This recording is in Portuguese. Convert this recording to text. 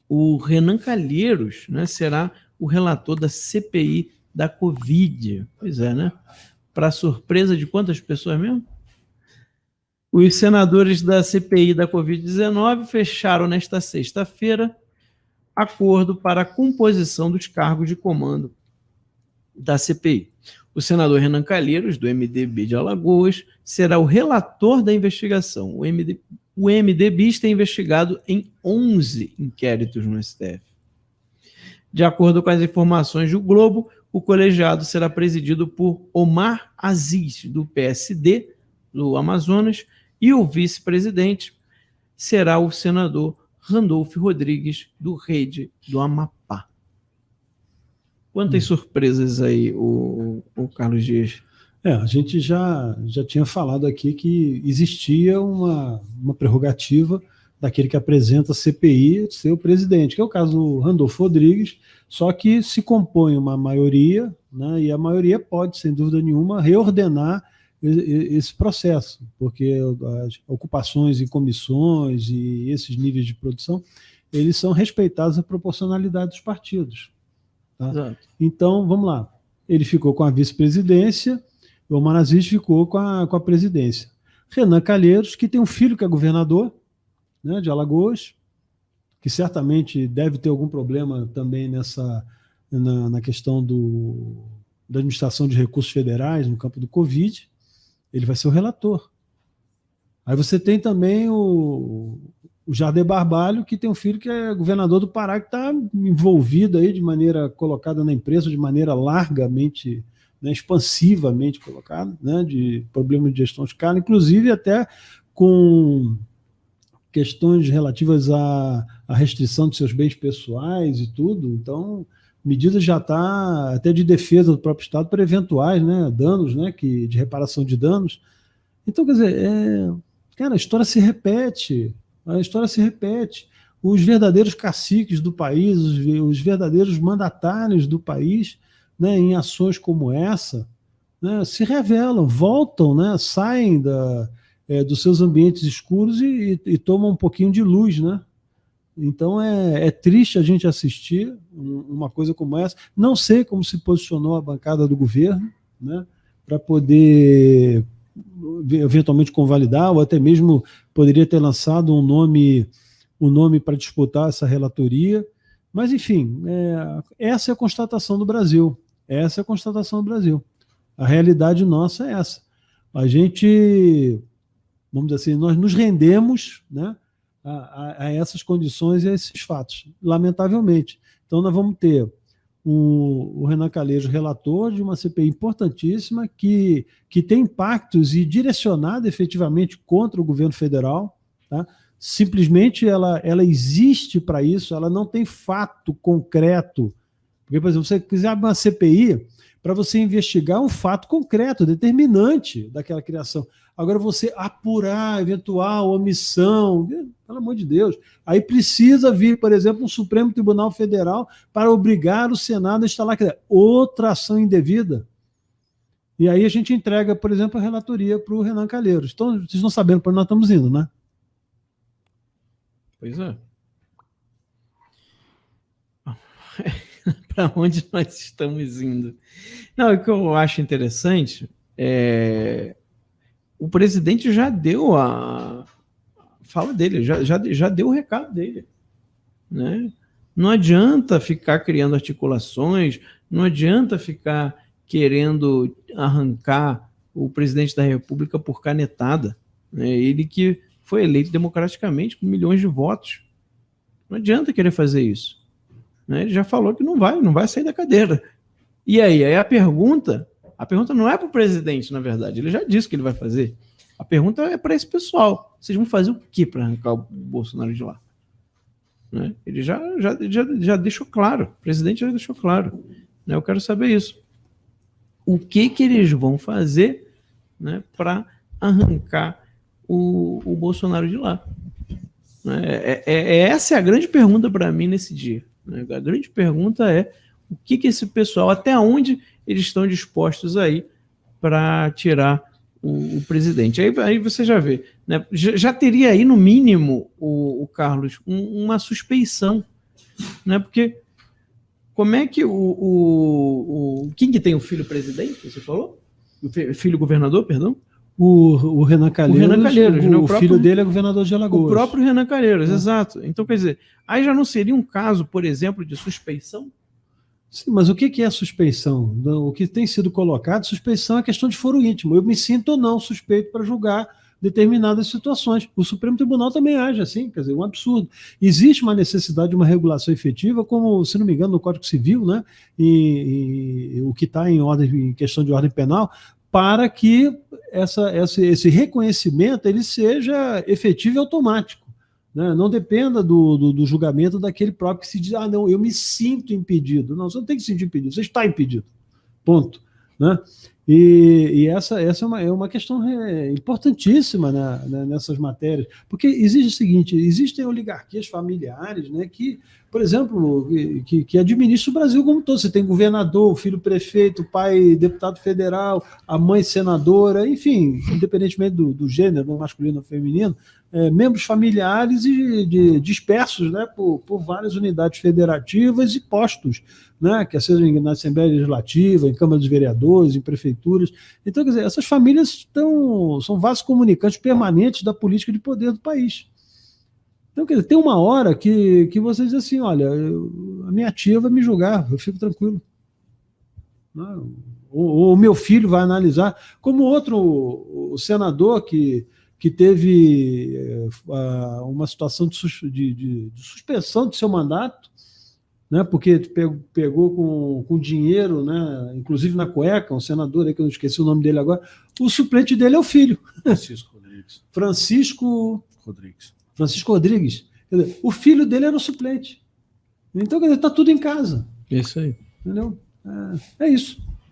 o Renan Calheiros, né, será o relator da CPI da Covid. Pois é, né? Para surpresa de quantas pessoas mesmo? Os senadores da CPI da Covid-19 fecharam nesta sexta-feira acordo para a composição dos cargos de comando da CPI. O senador Renan Calheiros, do MDB de Alagoas, será o relator da investigação. O MDBista é investigado em 11 inquéritos no STF. De acordo com as informações do Globo, o colegiado será presidido por Omar Aziz, do PSD, do Amazonas, e o vice-presidente será o senador Randolfo Rodrigues, do Rede do Amapá. Quantas surpresas aí, o Carlos Dias? A gente já tinha falado aqui que existia uma prerrogativa daquele que apresenta a CPI ser o presidente, que é o caso do Randolfo Rodrigues, só que se compõe uma maioria, né, e a maioria pode, sem dúvida nenhuma, reordenar esse processo, porque as ocupações em comissões e esses níveis de produção, eles são respeitados a proporcionalidade dos partidos. Tá? Então, vamos lá. Ele ficou com a vice-presidência, o Omar Aziz ficou com a presidência. Renan Calheiros, que tem um filho que é governador, né, de Alagoas, que certamente deve ter algum problema também na questão da administração de recursos federais no campo do Covid. Ele vai ser o relator. Aí você tem também o Jader Barbalho, que tem um filho que é governador do Pará, que está envolvido aí de maneira colocada na imprensa, de maneira largamente, né, expansivamente colocada, né, de problemas de gestão de escala, inclusive até com questões relativas à restrição de seus bens pessoais e tudo. Então, medida já está até de defesa do próprio Estado para eventuais, né, danos, né, de reparação de danos. Então, quer dizer, cara, a história se repete. Os verdadeiros caciques do país, os verdadeiros mandatários do país, né, em ações como essa, né, se revelam, voltam, né, saem dos seus ambientes escuros e tomam um pouquinho de luz, né? Então é triste a gente assistir uma coisa como essa. Não sei como se posicionou a bancada do governo, né, para poder eventualmente convalidar, ou até mesmo poderia ter lançado um nome para disputar essa relatoria. Mas, enfim, essa é a constatação do Brasil. Essa é a constatação do Brasil. A realidade nossa é essa. A gente, vamos dizer assim, nós nos rendemos, né, a essas condições e a esses fatos, lamentavelmente. Então, nós vamos ter o Renan Calheiros, relator de uma CPI importantíssima, que tem impactos e direcionada efetivamente contra o governo federal. Tá? Simplesmente ela existe para isso, ela não tem fato concreto. Porque, por exemplo, você quiser uma CPI para você investigar um fato concreto, determinante daquela criação. Agora, você apurar eventual omissão, pelo amor de Deus, aí precisa vir, por exemplo, um Supremo Tribunal Federal para obrigar o Senado a instalar outra ação indevida. E aí a gente entrega, por exemplo, a relatoria para o Renan Calheiros. Então, vocês estão sabendo para onde nós estamos indo, né? Pois é. Para onde nós estamos indo? Não, o que eu acho interessante o presidente já deu a fala dele, já deu o recado dele, né? Não adianta ficar criando articulações, não adianta ficar querendo arrancar o presidente da República por canetada, né? Ele que foi eleito democraticamente com milhões de votos. Não adianta querer fazer isso, né? Ele já falou que não vai sair da cadeira. E aí a pergunta não é para o presidente, na verdade. Ele já disse o que ele vai fazer. A pergunta é para esse pessoal. Vocês vão fazer o que para arrancar o Bolsonaro de lá? Né? Ele já deixou claro. O presidente já deixou claro. Né? Eu quero saber isso. O que eles vão fazer, né, para arrancar o Bolsonaro de lá? Essa é a grande pergunta para mim nesse dia. Né? A grande pergunta é o que esse pessoal, até onde eles estão dispostos aí para tirar o presidente. Aí você já vê, né? Já teria aí, no mínimo, o Carlos, uma suspeição, né? Porque como é que quem que tem o filho presidente, você falou? O filho governador, perdão? O Renan Calheiros, o Renan Calheiros, né? o filho dele é governador de Alagoas. O próprio Renan Calheiros, exato. Então, quer dizer, aí já não seria um caso, por exemplo, de suspeição? Sim, mas o que é suspeição? O que tem sido colocado, suspeição é questão de foro íntimo. Eu me sinto ou não suspeito para julgar determinadas situações. O Supremo Tribunal também age assim, quer dizer, um absurdo. Existe uma necessidade de uma regulação efetiva, como, se não me engano, no Código Civil, né, e o que está em questão de ordem penal, para que esse reconhecimento ele seja efetivo e automático, né? Não dependa do julgamento daquele próprio que se diz, não, eu me sinto impedido. Não, você não tem que se sentir impedido, você está impedido. Ponto. Né? E essa é uma questão importantíssima, né, nessas matérias, porque existe o seguinte, existem oligarquias familiares, né, que, por exemplo, que administram o Brasil como um todo. Você tem governador, o filho prefeito, o pai deputado federal, a mãe senadora, enfim, independentemente do gênero, masculino ou feminino, membros familiares e dispersos, né, por várias unidades federativas e postos, né, quer seja na Assembleia Legislativa, em Câmara dos Vereadores, em prefeituras. Então, quer dizer, essas famílias são vasos comunicantes permanentes da política de poder do país. Então, quer dizer, tem uma hora que você diz assim, olha, a minha tia vai me julgar, eu fico tranquilo. O meu filho vai analisar, como o senador que teve uma situação de suspensão de seu mandato, né, porque pegou com dinheiro, né, inclusive na cueca, um senador aí que eu não esqueci o nome dele agora, o suplente dele é o filho. Francisco Rodrigues. Quer dizer, o filho dele era o suplente. Então, quer dizer, está tudo em casa. Isso aí. Entendeu? É isso.